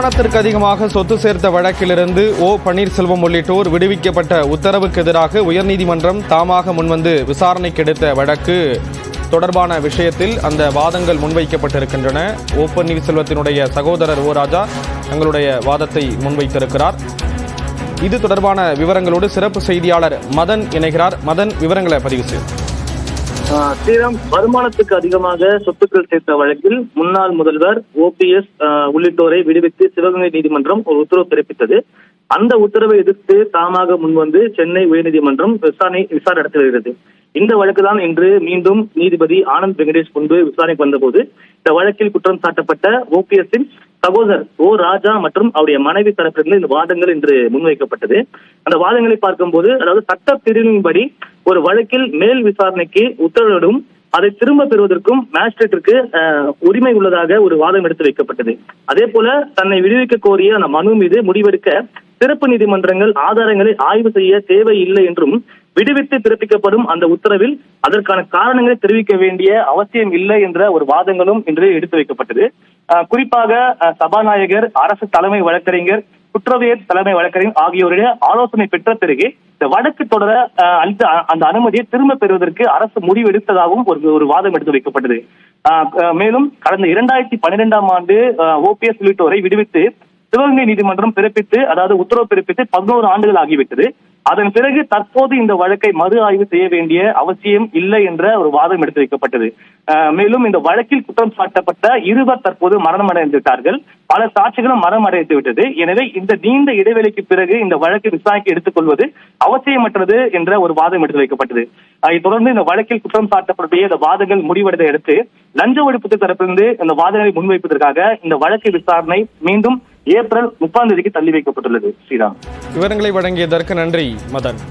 வருமானத்திற்கு அதிகமாக சொத்து சேர்த்த வழக்கிலிருந்து பன்னீர்செல்வம் உள்ளிட்டோர் விடுவிக்கப்பட்ட உத்தரவுக்கு எதிராக உயர்நீதிமன்றம் தாமாக முன்வந்து விசாரணைக்கு எடுத்த வழக்கு தொடர்பான விஷயத்தில் அந்த வாதங்கள் முன்வைக்கப்பட்டிருக்கின்றன. பன்னீர்செல்வத்தினுடைய சகோதரர் ராஜா தங்களுடைய வாதத்தை முன்வைத்திருக்கிறார். இது தொடர்பான விவரங்களோடு சிறப்பு செய்தியாளர் மதன் இணைகிறார். மதன், விவரங்களை பதிவு செய்யும். ஸ்ரீராம், வருமானத்துக்கு அதிகமாக சொத்துக்கள் சேர்த்த வழக்கில் முன்னாள் முதல்வர் OPS உள்ளிட்டோரை விடுவித்து சிவகங்கை நீதிமன்றம் ஒரு உத்தரவு பிறப்பித்தது. அந்த உத்தரவை எதிர்த்து தாமாக முன்வந்து சென்னை உயர்நீதிமன்றம் விசாரணை நடத்தி வருகிறது. இந்த வழக்கு தான் இன்று மீண்டும் நீதிபதி ஆனந்த் வெங்கடேஷ் முன்பு விசாரணைக்கு வந்தபோது இந்த வழக்கில் குற்றம் சாட்டப்பட்ட OPS-இன் சகோதரர் ராஜா மற்றும் அவருடைய மனைவி தரப்பிலிருந்து இந்த வாதங்கள் இன்று முன்வைக்கப்பட்டது. அந்த வாதங்களை பார்க்கும்போது, அதாவது சட்ட பிரிவின்படி ஒரு வழக்கில் மேல் விசாரணைக்கு உத்தரவிடும் அதை திரும்ப பெறுவதற்கும் மேஜிஸ்ட்ரேட்டிற்கு உரிமை உள்ளதாக ஒரு வாதம் எடுத்து வைக்கப்பட்டது. அதே போல தன்னை விடுவிக்க கோரிய அந்த மனு மீது முடிவெடுக்க சிறப்பு நீதிமன்றங்கள் ஆதாரங்களை ஆய்வு செய்ய தேவையில்லை என்றும், விடுவித்து பிறப்பிக்கப்படும் அந்த உத்தரவில் அதற்கான காரணங்களை தெரிவிக்க வேண்டிய அவசியம் இல்லை என்ற ஒரு வாதங்களும் இன்று எடுத்து வைக்கப்பட்டது. குறிப்பாக சபாநாயகர், அரசு தலைமை வழக்கறிஞர், குற்றவியல் தலைமை வழக்கறிஞர் ஆகியோருடைய ஆலோசனை பெற்ற பிறகு இந்த வழக்கு தொடர அந்த அனுமதியை திரும்ப பெறுவதற்கு அரசு முடிவெடுத்ததாகவும் ஒரு வாதம் எடுத்து வைக்கப்பட்டது. மேலும் கடந்த 2012ஆம் ஆண்டு OPS உள்ளிட்டோரை விடுவித்து சிவகங்கை நீதிமன்றம் பிறப்பித்து, அதாவது உத்தரவு பிறப்பித்து 11 ஆண்டுகள் ஆகிவிட்டது. அதன் பிறகு தற்போது இந்த வழக்கை மறு ஆய்வு செய்ய வேண்டிய அவசியம் இல்லை என்ற ஒரு வாதம் எடுத்து வைக்கப்பட்டது. மேலும் இந்த வழக்கில் குற்றம் சாட்டப்பட்ட இருவர் தற்போது மரணம் அடைந்துவிட்டார்கள். பல சாட்சிகளும் மரணம் அடைந்து விட்டது. எனவே இந்த நீண்ட இடைவெளிக்கு பிறகு இந்த வழக்கை விசாரணைக்கு எடுத்துக் கொள்வது அவசியமற்றது என்ற ஒரு வாதம் எடுத்து வைக்கப்பட்டது. அதைத் தொடர்ந்து இந்த வழக்கில் குற்றம் சாட்டப்பட்ட இந்த வாதங்கள் முடிவடைந்த அடுத்து லஞ்ச ஒழிப்பு தரப்பிலிருந்து இந்த வாதங்களை முன்வைப்பதற்காக இந்த வழக்கு விசாரணை மீண்டும் ஏப்ரல் 30ஆம் தேதிக்கு தள்ளி வைக்கப்பட்டுள்ளது. ஸ்ரீராம், விவரங்களை வழங்கியதற்கு நன்றி மதன்.